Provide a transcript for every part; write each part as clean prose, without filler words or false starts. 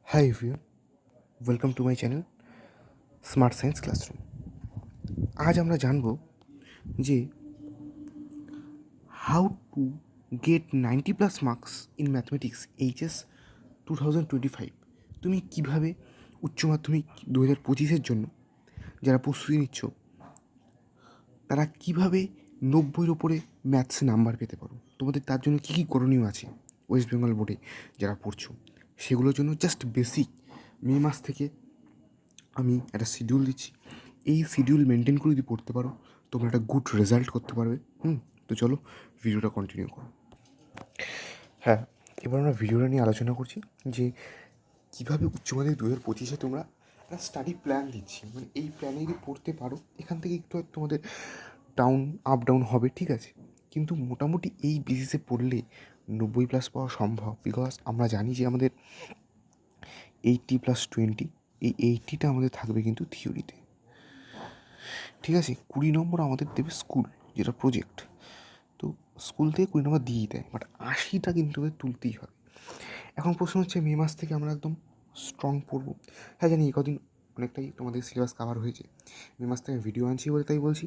Hi everyone, welcome to my channel smart science classroom. আজ আমরা জানব যে how to get 90+ marks in mathematics HS 2025। তুমি কীভাবে উচ্চ মাধ্যমিক 2025-এর জন্য যারা প্রস্তুতি নিচ্ছ তারা কীভাবে 90-এর ওপরে ম্যাথসে নাম্বার পেতে পারো, তোমাদের তার জন্য কী কী করণীয় আছে ওয়েস্ট বেঙ্গল বোর্ডে যারা পড়ছো সেগুলোর জন্য জাস্ট বেসিক মে মাস থেকে আমি একটা শিডিউল দিচ্ছি। এই শিডিউল মেনটেন করে যদি পড়তে পারো তোমরা একটা গুড রেজাল্ট করতে পারবে। তো চলো ভিডিওটা কন্টিনিউ করো। হ্যাঁ, এবার আমরা ভিডিওটা নিয়ে আলোচনা করছি যে কীভাবে উচ্চ মাধ্যমিক 2025-এ তোমরা একটা স্টাডি প্ল্যান দিচ্ছি, মানে এই প্ল্যানে যদি পড়তে পারো এখান থেকে একটু তোমাদের আপ ডাউন হবে, ঠিক আছে, কিন্তু মোটামুটি এই বেসিসে পড়লে 90+ পাওয়া সম্ভব। বিকজ আমরা জানি যে আমাদের 80+20, এই 80টা আমাদের থাকবে কিন্তু থিওরিতে, ঠিক আছে। 20 নম্বর আমাদের দেবে স্কুল, যেটা প্রজেক্ট। তো স্কুল থেকে 20 নম্বর দিয়েই দেয়, বাট 80টা কিন্তু আমাদের তুলতেই হবে। এখন প্রশ্ন হচ্ছে মে মাস থেকে আমরা একদম স্ট্রং পড়বো। হ্যাঁ জানি এই কদিন অনেকটাই তোমাদের সিলেবাস কাভার হয়েছে, মে মাস থেকে ভিডিও আনছি বলে তাই বলছি,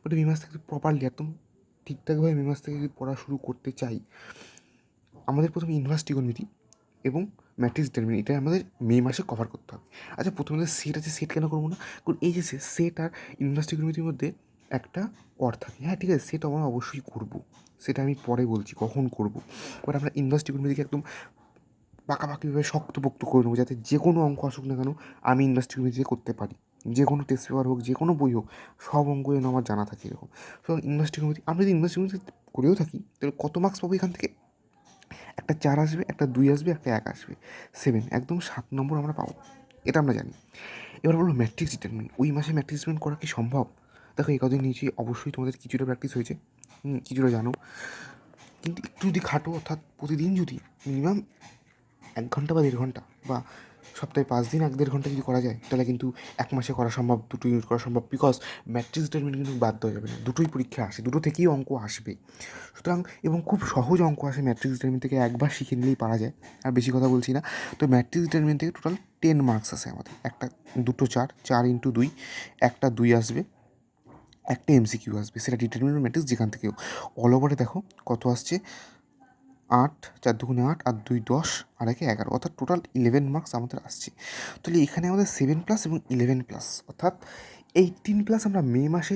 বাট মে মাস থেকে প্রপারলি একদম ঠিকঠাকভাবে মে মাস থেকে যদি পড়া শুরু করতে চাই, আমাদের প্রথমে ইনভার্স ট্রিগোনোমেট্রি এবং ম্যাট্রিক্স ডিটারমিনেন্ট এটা আমাদের মে মাসে কভার করতে হবে। আচ্ছা, প্রথমে সেট আছে, সেট কেন করবো না? কারণ এই যে সেট আর ইনভার্স ট্রিগোনোমেট্রির মধ্যে একটা অর থাকে। হ্যাঁ ঠিক আছে, সেটা আমরা অবশ্যই করবো, সেটা আমি পরে বলছি কখন করবো। বাট আমরা ইনভার্স ট্রিগোনোমেট্রিকে একদম পাকাপাকিভাবে শক্তপোক্ত করে নেবো, যাতে যে কোনো অঙ্ক আসুক না কেন আমি ইনভার্স ট্রিগোনোমেট্রিতে করতে পারি। যে কোনো টেস্ট পেপার হোক, যে কোনো বই হোক, সব অঙ্ক যেন আমার জানা থাকে এরকম। সো ইনভার্স ট্রিগোনোমেট্রি আমরা যদি ইনভার্স ট্রিগোনোমেট্রি করেও থাকি তাহলে কত মার্কস পাবো এখান থেকে? একটা 4 আসবে, একটা 2 আসবে, একটা 1 আসবে, 7, একদম 7 নম্বর আমরা পাবো, এটা আমরা জানি। এবার বলবো ম্যাট্রিক্স ডিটারমিনেন্ট, ওই মাসে ম্যাট্রিক্স ডিটারমিনেন্ট করা কি সম্ভব? দেখো এই কদিন নিয়েছি, অবশ্যই তোমাদের কিছুটা প্র্যাকটিস হয়েছে, কিছুটা জানো, কিন্তু একটু যদি খাটো, অর্থাৎ প্রতিদিন যদি মিনিমাম 1 ঘন্টা বা 1.5 ঘন্টা বা সপ্তাহে 5 দিন 1-1.5 ঘন্টা যদি করা যায় তাহলে কিন্তু 1 মাসে করা সম্ভব, 2 ইউনিট করা সম্ভব। বিকজ ম্যাট্রিক্স ডিটারমিনেন্ট কিন্তু বাদ দেওয়া যাবে না, দুটোই পরীক্ষা আসে, দুটো থেকেই অঙ্ক আসবে। সুতরাং এবং খুব সহজ অঙ্ক আসে ম্যাট্রিক্স ডিটারমিনেন্ট থেকে, একবার শিখে নিলেই পারা যায়। আর বেশি কথা বলছি না। তো ম্যাট্রিক্স ডিটারমিনেন্ট থেকে টোটাল 10 মার্কস আসে আমাদের, একটা 2টো 4 ইন্টু 2, একটা 2 আসবে, একটা এমসিকিউ আসবে, সেটা ডিটারমিনেন্ট ম্যাট্রিক্স যেখান থেকেও। অল ওভারে দেখো কত আসছে, 8, 4 দুগুণে 8 আর 2 10 আর 1 11, অর্থাৎ টোটাল 11 মার্কস আমাদের আসছে। তাহলে এখানে আমাদের 7+ এবং 11+, অর্থাৎ 18+ আমরা মে মাসে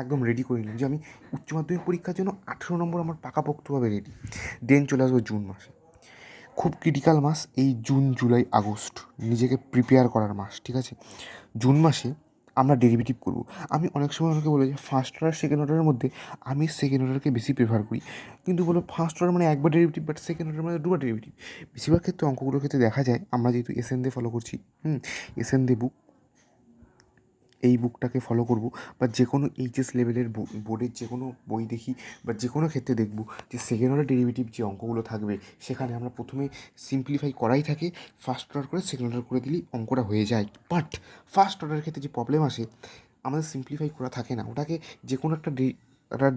একদম রেডি করে নিলাম যে আমি উচ্চ মাধ্যমিক পরীক্ষার জন্য 18 নম্বর আমার পাকাপোক্তভাবে রেডি। দেন চলে আসবো জুন মাসে, খুব ক্রিটিক্যাল মাস এই জুন জুলাই আগস্ট, নিজেকে প্রিপেয়ার করার মাস, ঠিক আছে। জুন মাসে আমরা ডেরিভেটিভ করব। আমি অনেক সময় অনেকে বলে যে ফার্স্ট অর্ডার সেকেন্ড অর্ডারের মধ্যে আমি সেকেন্ড অর্ডারকে বেশি প্রেফার করি, কিন্তু বলো ফার্স্ট অর্ডার মানে একবার ডেরিভেটিভ, বাট সেকেন্ড অর্ডার মানে দুবার ডেরিভেটিভ। বেশিরভাগ ক্ষেত্রে অঙ্কগুলোর ক্ষেত্রে দেখা যায়, আমরা যেহেতু এসএন দিয়ে ফলো করছি, এসএন দিয়ে বুক, এই বুকটাকে ফলো করব, বা যে কোনো এইচএস লেভেলের বোর্ডের যে কোনো বই দেখি বা যে কোনো ক্ষেত্রে দেখব যে সেকেন্ড অর্ডার ডেরিভেটিভ যে অঙ্কগুলো থাকবে সেখানে আমরা প্রথমে সিম্পলিফাই করাই থাকে, ফার্স্ট অর্ডার করে সেকেন্ড অর্ডার করে দিলেই অঙ্কটা হয়ে যায়। বাট ফার্স্ট অর্ডারের ক্ষেত্রে যে প্রবলেম আসে, আমাদের সিম্পলিফাই করা থাকে না, ওটাকে যে কোনো একটা একটা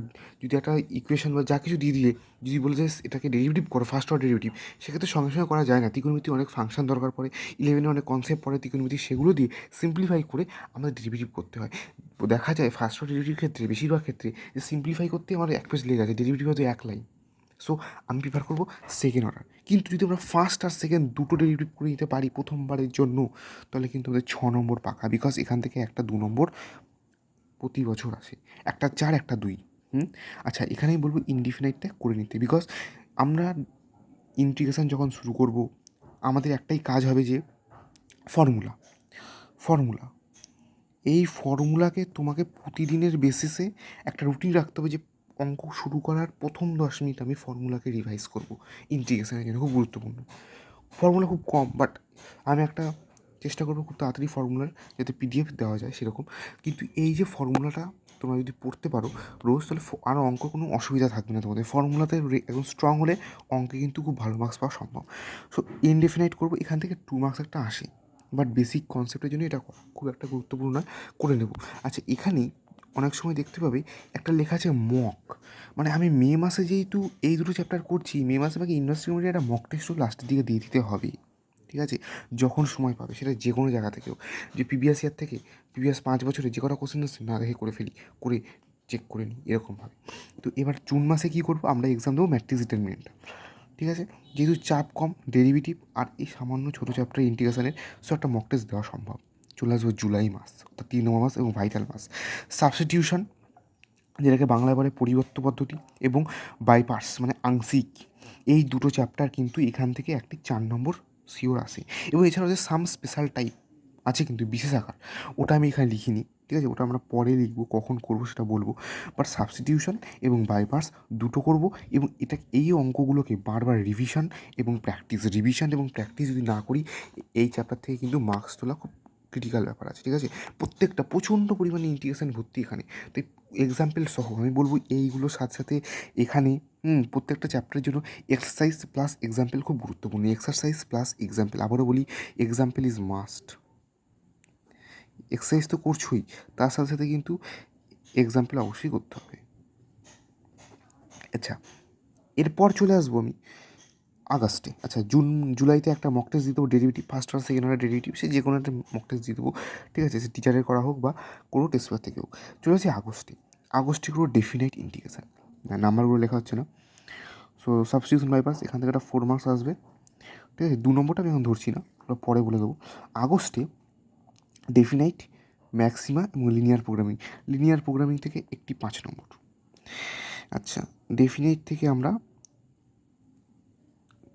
যদি একটা ইকুয়েশন বা যা কিছু দিয়ে দিয়ে যদি বলে যে এটাকে ডেরিভেটিভ করো, ফার্স্ট অর্ডার ডেরিভেটিভ, সেক্ষেত্রে সঙ্গে সঙ্গে করা যায় না। ত্রিকোণমিতি অনেক ফাংশন দরকার পড়ে, 11-এ অনেক কনসেপ্ট পড়ে ত্রিকোণমিতি, সেগুলো দিয়ে সিম্পলিফাই করে আমাদের ডেরিভেটিভ করতে হয়। দেখা যায় ফার্স্ট অর্ডার ডেরিভেটিভ ক্ষেত্রে বেশিরভাগ ক্ষেত্রে যে সিম্পলিফাই করতে আমার 1 পেজ লেগে আছে, ডেরিভেটিভ হয়তো 1 লাইন। সো আমি প্রিফার করবো সেকেন্ড অর্ডার। কিন্তু যদি আমরা ফার্স্ট আর সেকেন্ড দুটো ডেরিভেটিভ করে নিতে পারি প্রথমবারের জন্য, তাহলে কিন্তু আমাদের 6 নম্বর পাকা। বিকজ এখান থেকে একটা 2 নম্বর প্রতি বছর আসে, একটা 4 একটা 2। আচ্ছা, এখানেই বলবো ইনডিফিনাইটটা করে নিতে, বিকজ আমরা ইন্টিগ্রেশন যখন শুরু করব আমাদের একটাই কাজ হবে যে ফর্মুলা ফর্মুলা এই ফর্মুলাকে তোমাকে প্রতিদিনের বেসিসে একটা রুটিন রাখতে হবে যে অঙ্ক শুরু করার প্রথম 10 মিনিট আমি ফর্মুলাকে রিভাইজ করব ইন্টিগ্রেশনের জন্য, খুব গুরুত্বপূর্ণ। ফর্মুলা খুব কম, বাট আমি একটা চেষ্টা করবো খুব তাড়াতাড়ি ফর্মুলার যাতে পিডিএফ দেওয়া যায় সেরকম। কিন্তু এই যে ফর্মুলাটা তোমরা যদি পড়তে পারো রোজ, তাহলে আরও অঙ্ক কোনো অসুবিধা থাকবে না তোমাদের। ফর্মুলাতে একদম স্ট্রং হলে অঙ্কে কিন্তু খুব ভালো মার্কস পাওয়া সম্ভব। সো ইনডেফিনাইট করবো, এখান থেকে 2 মার্কস একটা আসে, বাট বেসিক কনসেপ্টের জন্য এটা খুব একটা গুরুত্বপূর্ণ নয়, করে নেব। আচ্ছা, এখানেই অনেক সময় দেখতে পাবে একটা লেখা আছে মক, মানে আমি মে মাসে যেহেতু এই দুটো চ্যাপ্টার করছি, মে মাসে আমাকে ইউনিভার্সিটির মধ্যে একটা মক টেস্টও লাস্টের দিকে দিয়ে দিতে হবে। ঠিক আছে, যখন সময় পাবে, সেটা যে কোনো জায়গা থেকেও, যে প্রিভিয়াস ইয়ার থেকে প্রিভিয়াস 5 বছরে যে কটা কোশ্চেন আসছে না দেখে করে ফেলি, করে চেক করে নিই এরকমভাবে। তো এবার জুন মাসে কী করবো, আমরা এক্সাম দেবো ম্যাট্রিক্স ডিটারমিনেন্ট, ঠিক আছে, যেহেতু চাপ কম, ডেরিভেটিভ আর এই সামান্য ছোটো চ্যাপ্টার ইন্টিগ্রেশনের, সো একটা মক টেস্ট দেওয়া সম্ভব। চলে আসবে জুলাই মাস, অর্থাৎ 3 নম্বর মাস এবং ভাইটাল মাস। সাবস্টিটিউশন, যেটাকে বাংলায় বলে পরিবর্ত পদ্ধতি, এবং বাইপাস মানে আংশিক, এই দুটো চ্যাপ্টার কিন্তু এখান থেকে একটি 4 নম্বর শিওর আসে। এবং এছাড়াও যে সাম স্পেশাল টাইপ আছে কিন্তু বিশেষ আকার, ওটা আমি এখানে লিখিনি, ঠিক আছে, ওটা আমরা পরে লিখবো, কখন করবো সেটা বলবো। বাট সাবস্টিটিউশন এবং বাইপাস দুটো করব, এবং এই অঙ্কগুলোকে বারবার রিভিশন এবং প্র্যাকটিস যদি না করি, এই চ্যাপ্টার থেকে কিন্তু মার্কস তোলা খুব ক্রিটিক্যাল ব্যাপার আছে, ঠিক আছে। প্রত্যেকটা প্রচণ্ড পরিমাণে ইন্টিগ্রেশন ভর্তি এখানে, তো এক্সাম্পল সহ আমি বলবো এইগুলোর সাথে সাথে এখানে প্রত্যেকটা চ্যাপ্টারের জন্য এক্সারসাইজ প্লাস এক্সাম্পল খুব গুরুত্বপূর্ণ। এক্সারসাইজ প্লাস এক্সাম্পল, আবারও বলি, এক্সাম্পল ইজ মাস্ট। এক্সারসাইজ তো করছোই, তার সাথে সাথে কিন্তু এক্সাম্পল অবশ্যই করতে হবে। আচ্ছা, এরপর চলে আসবো আমি আগস্টে। আচ্ছা, জুলাইতে একটা মক টেস্ট দিয়ে দেবো ডেরিভেটিভ, ফার্স্ট আর সেকেন্ড অর্ডার ডেরিভেটিভ, সে যে কোনো একটা মক টেস্ট দিয়ে দেবো, ঠিক আছে, সে টিচারের করা হোক বা কোনো টেস্ট পেপার থেকেও। চলে আসি আগস্টে করবো ডেফিনাইট ইন্টিগ্রেশন, নাম্বারগুলো লেখা হচ্ছে না। সো সাবস্টিটিউশন বাইপাস, এখান থেকে একটা 4 মার্কস আসবে, ঠিক আছে। 2 নম্বরটা আমি এখন ধরছি না, ওটা পরে বলে দেবো। আগস্টে ডেফিনাইট, ম্যাক্সিমা এবং লিনিয়ার প্রোগ্রামিং থেকে একটি 5 নম্বর। আচ্ছা, ডেফিনাইট থেকে আমরা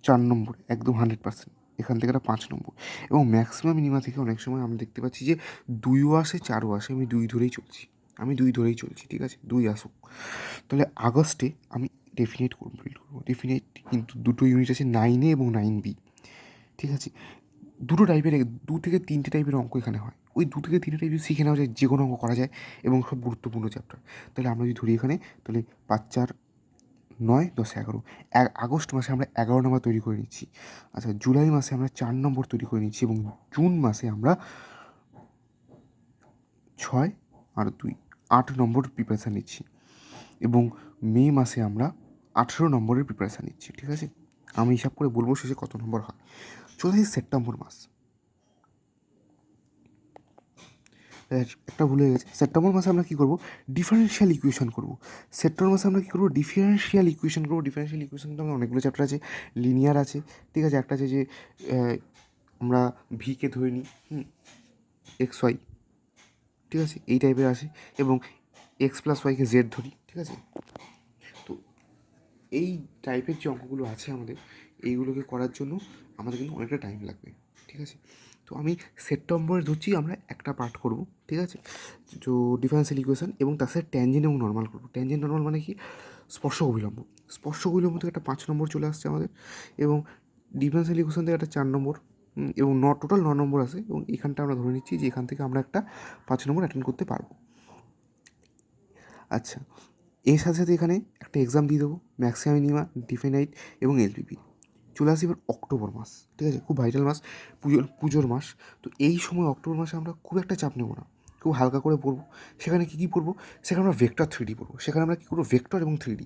4 নম্বর, একদম 100%, এখান থেকে একটা 5 নম্বর। এবং ম্যাক্সিমাম মিনিমা থেকে অনেক সময় আমরা দেখতে পাচ্ছি যে 2ও আসে 4ও আসে, আমি 2 ধরেই চলছি, ঠিক আছে, 2 আসুক। তাহলে আগস্টে আমি ডেফিনেট কমপ্লিট করবো। ডেফিনেট কিন্তু দুটো ইউনিট আছে, 9A এবং 9B, ঠিক আছে। দুটো টাইপের 2 থেকে 3টে টাইপের অঙ্ক এখানে হয়, ওই 2 থেকে 3টে টাইপের শিখে নেওয়া যায়, যে কোনো অঙ্ক করা যায় এবং সব গুরুত্বপূর্ণ চ্যাপ্টার। তাহলে আমরা যদি ধরি এখানে, তাহলে 5 4 9 10 11, আগস্ট মাসে আমরা 11 নম্বর তৈরি করে নিচ্ছি। আচ্ছা, জুলাই মাসে আমরা 4 নম্বর তৈরি করে নিচ্ছি, এবং জুন মাসে আমরা 6 আর 2 8 নম্বর প্রিপারেশান নিচ্ছি, এবং মে মাসে আমরা 18 নম্বরের প্রিপারেশান নিচ্ছি, ঠিক আছে। আমি হিসাব করে বলবো শেষে কত নম্বর হয়। চলে আসি সেপ্টেম্বর মাস। একটা ভুল হয়ে গেছে, সেপ্টেম্বর মাসে আমরা কী করবো, ডিফারেনশিয়াল ইকুয়েশন করবো। সেপ্টেম্বর মাসে আমরা কী করবো, ডিফারেনশিয়াল ইকুয়েশন করবো। ডিফারেনশিয়াল ইকুয়েশন কিন্তু আমাদের অনেকগুলো চ্যাপ্টার আছে, লিনিয়ার আছে, ঠিক আছে, একটা আছে যে আমরা ভিকে ধরে নিই, এক্স ওয়াই, ঠিক আছে, এই টাইপের আছে, এবং এক্স প্লাস ওয়াইকে জেড ধরি, ঠিক আছে। তো এই টাইপের যে অঙ্কগুলো আছে আমাদের, এইগুলোকে করার জন্য আমাদের কিন্তু অনেকটা টাইম লাগবে, ঠিক আছে। তো আমি সেপ্টেম্বরে ধরছি আমরা একটা পার্ট করব, ঠিক আছে, তো ডিফারেন্সিয়াল ইকুয়েশন, এবং তার সাথে ট্যানজেন্ট এবং নর্মাল করবো। ট্যানজেন্ট নর্মাল মানে কি, স্পর্শক অভিলম্ব থেকে একটা 5 নম্বর চলে আসছে আমাদের, এবং ডিফারেন্সিয়াল ইকুয়েশন থেকে একটা 4 নম্বর, এবং টোটাল 9 নম্বর আসে, এবং এখানটা আমরা ধরে নিচ্ছি যে এখান থেকে আমরা একটা 5 নম্বর অ্যাটেন্ড করতে পারবো। আচ্ছা, এর সাথে সাথে এখানে একটা এক্সাম দিয়ে দেবো, ম্যাক্সিমাম মিনিমা, ডিফিনাইট এবং এলপিপি। চলে আসি এবার অক্টোবর মাস, ঠিক আছে, খুব ভাইটাল মাস, পুজোর মাস। তো এই সময় অক্টোবর মাসে আমরা খুব একটা চাপ নেবো না, খুব হালকা করে পড়বো। সেখানে কী পড়বো, সেখানে আমরা ভেক্টর 3D পড়বো। সেখানে আমরা কী করবো, ভেক্টর এবং 3D।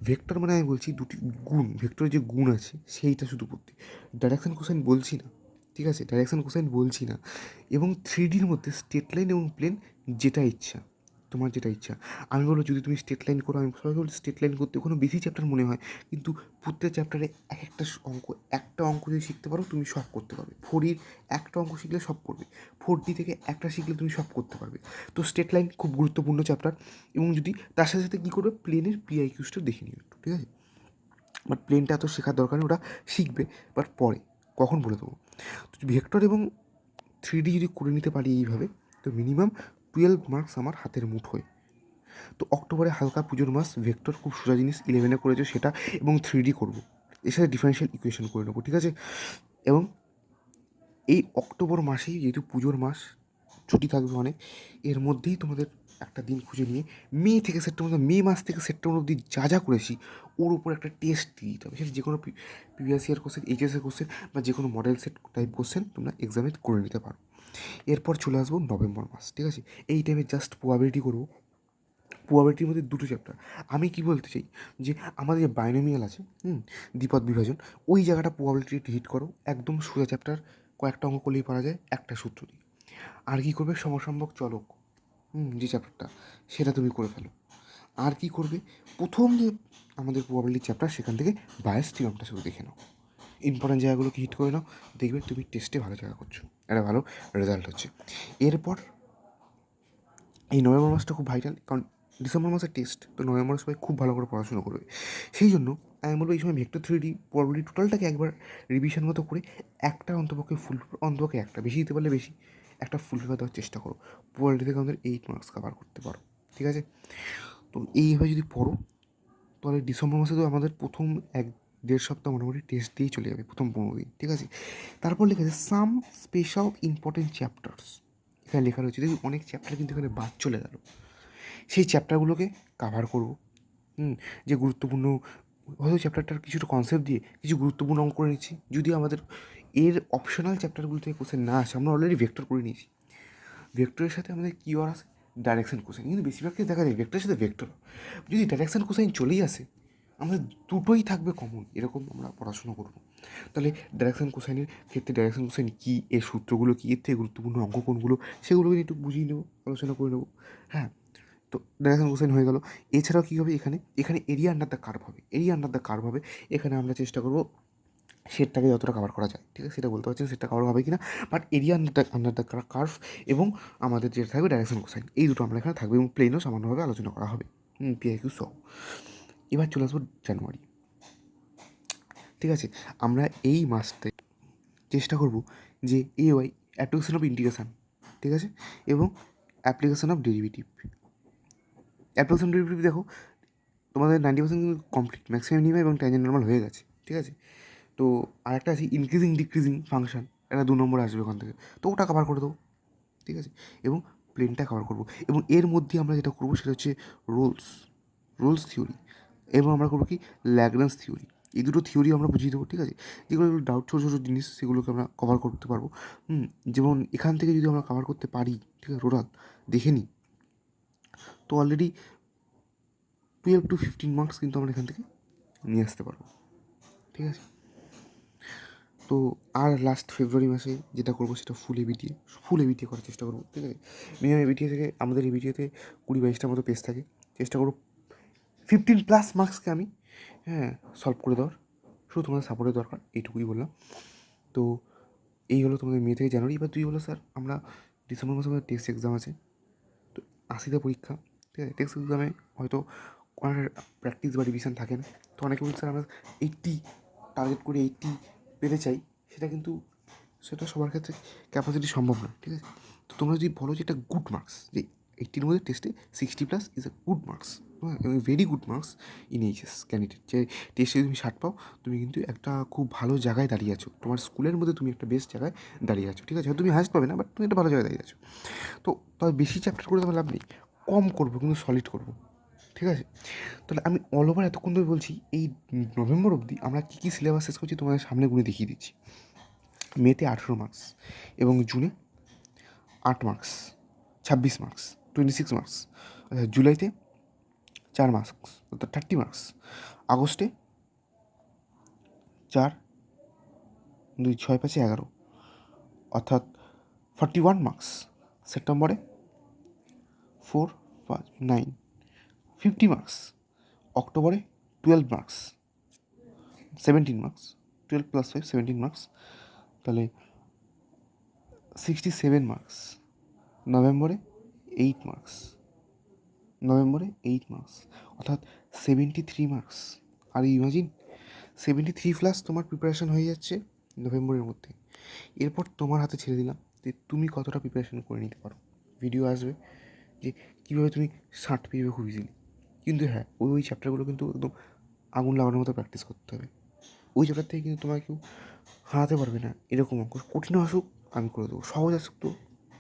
ভেক্টর মানে আমি বলছি দুটি গুণ, ভেক্টরের যে গুণ আছে সেইটা শুধু পড়তে, ডাইরেকশন কোশ্চেন বলছি না, ঠিক আছে, এবং 3Dর মধ্যে স্ট্রেট লাইন এবং প্লেন, যেটা ইচ্ছা, তোমার যেটা ইচ্ছা। আমি বলবো যদি তুমি স্ট্রেট লাইন করো, আমি সবাই বলবো স্ট্রেট লাইন করতে কোনো বেশি চ্যাপ্টার মনে হয়, কিন্তু প্রত্যেক চ্যাপ্টারে একটা অঙ্ক যদি শিখতে পারো তুমি সব করতে পারবে। 4Dর একটা অঙ্ক শিখলে সব করবে, 4D থেকে একটা শিখলে তুমি সব করতে পারবে। তো স্ট্রেট লাইন খুব গুরুত্বপূর্ণ চ্যাপ্টার, এবং যদি তার সাথে সাথে কী করবে, প্লেনের পিআইকিউসটা দেখে নিও একটু, ঠিক আছে। বাট প্লেনটা এত শেখার দরকার নেই, ওটা শিখবে বাট পরে, কখন বলে দেবো। তো ভেক্টর এবং 3D যদি করে নিতে পারি এইভাবে, তো মিনিমাম 12 মার্কস আমার হাতের মুঠোয়। তো অক্টোবরে হালকা পুজোর মাস, ভেক্টর খুব সোজা জিনিস, 11-এ করেছো সেটা, এবং 3D করবো, এর সাথে ডিফারেন্সিয়াল ইকুয়েশন করে নেবো, ঠিক আছে। এবং এই অক্টোবর মাসেই যেহেতু পুজোর মাস, ছুটি থাকবে অনেক, এর মধ্যেই তোমাদের একটা দিন খুঁজে নিয়ে মে মাস থেকে সেপ্টেম্বর অবধি যা করেছি ওর উপর একটা টেস্ট দিয়ে দিতে হবে। সেটা যে কোনো প্রিভিয়াস ইয়ার কোশ্চেন, এইচএসের কোশ্চেন, বা যে কোনো মডেল সেট টাইপ কোশ্চেন তোমরা এক্সামে করে নিতে পারো। এরপর চলে আসবো নভেম্বর মাস, ঠিক আছে। এই টাইমে জাস্ট প্রবাবিলিটি করবো। প্রবাবিলিটির মধ্যে দুটো চ্যাপ্টার। আমি কি বলতে চাই, যে আমাদের যে বাইনোমিয়াল আছে, দ্বিপদ বিভাজন, ওই জায়গাটা প্রবাবিলিটি হিট করো, একদম সোজা চ্যাপ্টার, কয়েকটা অঙ্ক করলেই পারা যায় একটা সূত্র দিয়ে। আর কী করবে, সমসম্ভক চলক যে চ্যাপ্টারটা সেটা তুমি করে ফেলো। আর কি করবে, প্রথম যে আমাদের প্রবাবিলিটি চ্যাপ্টার সেখান থেকে বায়াস থিওরামটা শুধু দেখে নাও, ইম্পর্টেন্ট জায়গাগুলোকে হিট করে নাও, দেখবে তুমি টেস্টে ভালো জায়গা করছো, একটা ভালো রেজাল্ট হচ্ছে। এরপর এই নভেম্বর মাসটা খুব ভাইটাল, কারণ ডিসেম্বর মাসের টেস্ট, তো নভেম্বর সবাই খুব ভালো করে পড়াশোনা করবে। সেই জন্য আমি বলবো এই সময় ভেক্টর থ্রিডি প্রবাবিলিটি টোটালটাকে একবার রিভিশন মতো করে একটা অন্তপক্ষে অন্তপক্ষে একটা, বেশি দিতে পারলে বেশি, একটা ফুল পেপার দেওয়ার চেষ্টা করো। প্রবাবিলিটি থেকে আমাদের 8 মার্কস কভার করতে পারো, ঠিক আছে? তো এইভাবে যদি পড়ো তাহলে ডিসেম্বর মাসে তো আমাদের প্রথম 1-1.5 সপ্তাহ মোটামুটি টেস্ট দিয়েই চলে যাবে, প্রথম 15 দিন, ঠিক আছে? তারপর লেখা আছে সাম স্পেশাল ইম্পর্টেন্ট চ্যাপ্টার্স। এখানে লেখা রয়েছে, দেখি অনেক চ্যাপ্টার কিন্তু এখানে বাদ চলে গেল, সেই চ্যাপ্টারগুলোকে কাভার করবো। যে গুরুত্বপূর্ণ, হয়তো চ্যাপ্টারটার কিছুটা কনসেপ্ট দিয়ে কিছু গুরুত্বপূর্ণ অঙ্ক করে নিচ্ছি, যদি আমাদের এর অপশনাল চ্যাপ্টারগুলো থেকে কোশ্চেন না আসে, আমরা অলরেডি ভেক্টর করে নিয়েছি, ভেক্টরের সাথে আমাদের কী আর আসে, ডাইরেকশন কোসাইন। কিন্তু বেশিরভাগ ক্ষেত্রে দেখা যায় ভেক্টরের সাথে ভেক্টর, যদি ডাইরেকশন কোসাইন চলেই আসে আমাদের দুটোই থাকবে কমন, এরকম আমরা পড়াশোনা করবো। তাহলে ডাইরেকশন কোসাইনের ক্ষেত্রে ডাইরেকশন কোসাইন কী, এর সূত্রগুলো কী, এর থেকে গুরুত্বপূর্ণ অঙ্ক কোনগুলো, সেগুলোকে একটু বুঝিয়ে নেবো, আলোচনা করে নেবো। হ্যাঁ, তো ডাইরেকশন কোসাইন হয়ে গেল। এছাড়াও কী হবে, এখানে এরিয়া আন্ডার দ্য কার্ভ হবে, এরিয়া আন্ডার দ্য কার্ভ হবে। এখানে আমরা চেষ্টা করবো সেটটাকে যতটা কভার করা যায়, ঠিক আছে? সেটা বলতে পারছি সেটা কভার হবে কি না, but area under the curve এবং আমাদের যেটা থাকবে ডাইরেকশন কোসাইন, এই দুটো আমরা এখানে থাকবে এবং প্লেনও সামান্যভাবে আলোচনা করা হবে পিআইকিউ সহ। এবার চলে আসবো জানুয়ারি, ঠিক আছে? আমরা এই মাসতে চেষ্টা করব যে ওয়াই অ্যাপ্লিকেশন অফ ইন্টিগ্রেশন, ঠিক আছে, এবং application of derivative. Application derivative দেখো তোমাদের 90% কিন্তু কমপ্লিট, ম্যাক্সিমাম নিমা এবং ট্যানজেন্ট নর্মাল হয়ে গেছে, ঠিক আছে? তো আরেকটা আছে ইনক্রিজিং ডিক্রিজিং ফাংশন, এটা 2 নম্বরে আসবে ওখান থেকে, তো ওটা কভার করে দেবো, ঠিক আছে? এবং প্লেনটা কভার করবো, এবং এর মধ্যে আমরা যেটা করবো সেটা হচ্ছে রোলস থিওরি, এবং আমরা করবো কি ল্যাগ্রাঞ্জ থিওরি। এই দুটো থিওরি আমরা বুঝিয়ে দেবো, ঠিক আছে? যেগুলো ডাউট, ছোটো ছোটো জিনিস, সেগুলোকে আমরা কভার করতে পারবো। যেমন এখান থেকে যদি আমরা কভার করতে পারি, ঠিক আছে, টোটাল দেখে নিই, তো অলরেডি 12 to 15 মার্কস কিন্তু আমরা এখান থেকে নিয়ে আসতে পারবো, ঠিক আছে? তো আর লাস্ট ফেব্রুয়ারি মাসে যেটা করবো সেটা ফুল এবিটিএ করার চেষ্টা করবো, ঠিক আছে? মিনিমাম এবিটিএ থেকে আমাদের এবিটিএতে 20-22টার মতো পেজ থাকে, চেষ্টা করবো 15+ মার্কসকে আমি সলভ করে দেওয়ার। শুধু তোমাদের সাপোর্টের দরকার, এইটুকুই বললাম। তো এই হলো তোমাদের মে থেকে জানুয়ারি। এবার 2 হলো স্যার আমরা ডিসেম্বর মাসে আমাদের টেস্ট এক্সাম আছে, তো 80টা পরীক্ষা, ঠিক আছে? টেস্ট এক্সামে হয়তো অনেক প্র্যাকটিস বা রিভিশন থাকে না, তো অনেকে বলছে স্যার আমরা 80 টার্গেট করে 80 পেতে চাই, সেটা সবার ক্ষেত্রে ক্যাপাসিটি সম্ভব না, ঠিক আছে? তো তোমরা যদি বলো যে এটা গুড মার্কস, যে 80-র মধ্যে টেস্টে 60+ ইজ এ গুড মার্কস, হ্যাঁ, এবং very good marks in HS candidate, যে টেস্টে তুমি 60 পাও, তুমি কিন্তু একটা খুব ভালো জায়গায় দাঁড়িয়ে আছো, তোমার স্কুলের মধ্যে তুমি একটা বেস্ট জায়গায় দাঁড়িয়ে আছো, ঠিক আছে? হয়তো তুমি হায়েস্ট পাবে না, বাট তুমি একটা ভালো জায়গায় দাঁড়িয়ে আছো। তো তবে বেশি চ্যাপ্টার করে তোমার লাভ নেই, কম করবো কিন্তু সলিড করবো, ঠিক আছে? তাহলে আমি অল ওভার এতক্ষণ ধরে বলছি, এই নভেম্বর অবধি আমরা কী কী সিলেবাস শেষ করছি তোমাদের সামনে গুনে দেখিয়ে দিচ্ছি। মেতে 18 মার্কস এবং জুনে 8 মার্কস, 26 মার্কস, 26 মার্কস। জুলাইতে 4 মার্কস, অর্থাৎ 30 মার্কস। আগস্টে 4, 2, 6, 5, 11, অর্থাৎ 41 মার্কস। সেপ্টেম্বরে 4, 5, 9, 50 মার্কস। অক্টোবরে 12 মার্কস, 17 মার্কস, 12 + 5, 17 মার্কস, তাহলে 67 মার্কস। নভেম্বরে 8 মার্কস, অর্থাৎ 73 মার্কস। আর ইমাজিন 73+ তোমার প্রিপারেশান হয়ে যাচ্ছে নভেম্বরের মধ্যে। এরপর তোমার হাতে ছেড়ে দিলাম যে তুমি কতটা প্রিপারেশান করে নিতে পারো। ভিডিও আসবে যে কীভাবে তুমি 60 পেয়ে যাবে খুব ইজিলি, কিন্তু হ্যাঁ, ওই চ্যাপ্টারগুলো কিন্তু একদম আগুন লাগানোর মতো প্র্যাকটিস করতে হবে। ওই চ্যাপ্টার থেকে কিন্তু তোমাকে কেউ হারাতে পারবে না। এরকম অঙ্ক কঠিন আসুক আমি করে দেবো, সহজ আসুক তো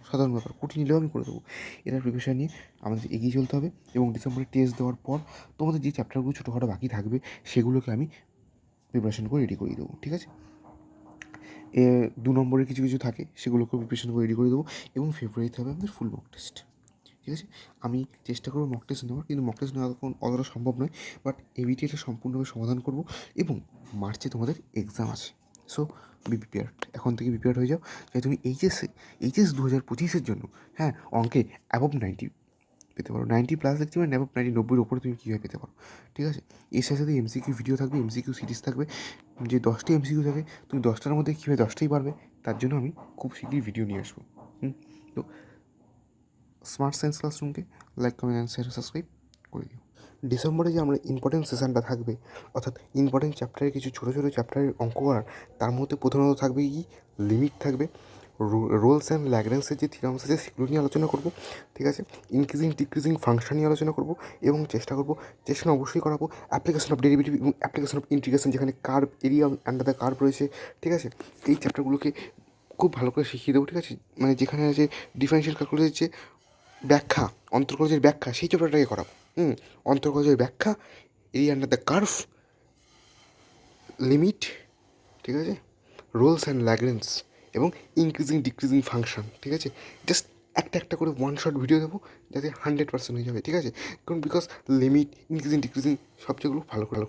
সাধারণ ব্যাপার, কঠিন নিলেও আমি করে দেবো। এটার প্রিপারেশান নিয়ে আমাদের এগিয়ে চলতে হবে, এবং ডিসেম্বরে টেস্ট দেওয়ার পর তোমাদের যে চ্যাপ্টারগুলো ছোটোখাটো বাকি থাকবে সেগুলোকে আমি প্রিপারেশান করে রেডি করিয়ে দেবো, ঠিক আছে? 2 নম্বরের কিছু কিছু থাকে, সেগুলোকেও প্রিপারেশান করে রেডি করে দেবো, এবং ফেব্রুয়ারিতে হবে আমাদের ফুল মক টেস্ট, ঠিক আছে? আমি চেষ্টা করবো মক টেস্ট নেওয়ার, কিন্তু মক টেস্ট নেওয়া এখন অতটা সম্ভব নয়, বাট এবিটিএটা সম্পূর্ণভাবে সমাধান করবো, এবং মার্চে তোমাদের এক্সাম আছে, সো বি প্রিপেয়ার্ড, এখন থেকে প্রিপেয়ার্ড হয়ে যাও যে তুমি এইচএস 2025-এর জন্য হ্যাঁ অঙ্কে অ্যাবভ 90 পেতে পারো। 90+ দেখছি মানে অ্যাবভ 90, 90-এর ওপরে তুমি কীভাবে পেতে পারো, ঠিক আছে। এর সাথে সাথে এমসিকিউ ভিডিও থাকবে, এমসিকিউ সিরিজ থাকবে, যে 10টি এমসিকিউ থাকে তুমি 10টার মধ্যে কীভাবে 10টাই পারবে তার জন্য আমি খুব শীঘ্রই ভিডিও নিয়ে আসবো। তো স্মার্ট সায়েন্স ক্লাসরুমকে like, comment and share, subscribe করে দিও। ডিসেম্বরে যে আমরা ইম্পর্টেন্ট সেশনটা থাকবে, অর্থাৎ ইম্পর্টেন্ট চ্যাপ্টারের কিছু ছোটো ছোটো চ্যাপ্টারের অঙ্ক করার, তার মধ্যে প্রধানত থাকবে কি লিমিট থাকবে, রোলস অ্যান্ড ল্যাগ্রেন্সের যে থিওরামস আছে সেগুলো নিয়ে আলোচনা করবো, ঠিক আছে। ইনক্রিজিং ডিক্রিজিং ফাংশন নিয়ে আলোচনা করবো এবং চেষ্টা অবশ্যই করাবো অ্যাপ্লিকেশন অফ ডেরিভেটিভ এবং অ্যাপ্লিকেশন অফ ইন্টিগ্রেশন, যেখানে curve, area under the curve রয়েছে, ঠিক আছে। এই চ্যাপ্টারগুলোকে খুব ভালো করে শিখিয়ে দেবো, ঠিক আছে। মানে যেখানে আছে ডিফারেন্সিয়াল ক্যালকুলাসের যে ব্যাখ্যা, অন্তর্কলজের ব্যাখ্যা, সেই চ্যাপ্টারটাকে করাবো। অন্তর্কলজের ব্যাখ্যা, area under the curve, limit, ঠিক আছে, রোলস অ্যান্ড ল্যাগ্রেন্স এবং ইনক্রিজিং ডিক্রিজিং ফাংশন, ঠিক আছে। জাস্ট একটা করে ওয়ান শট ভিডিও দেবো যাতে 100% হয়ে যাবে, ঠিক আছে। কারণ বিকজ লিমিট, ইনক্রিজিং ডিক্রিজিং সবচেয়েগুলো ভালো করে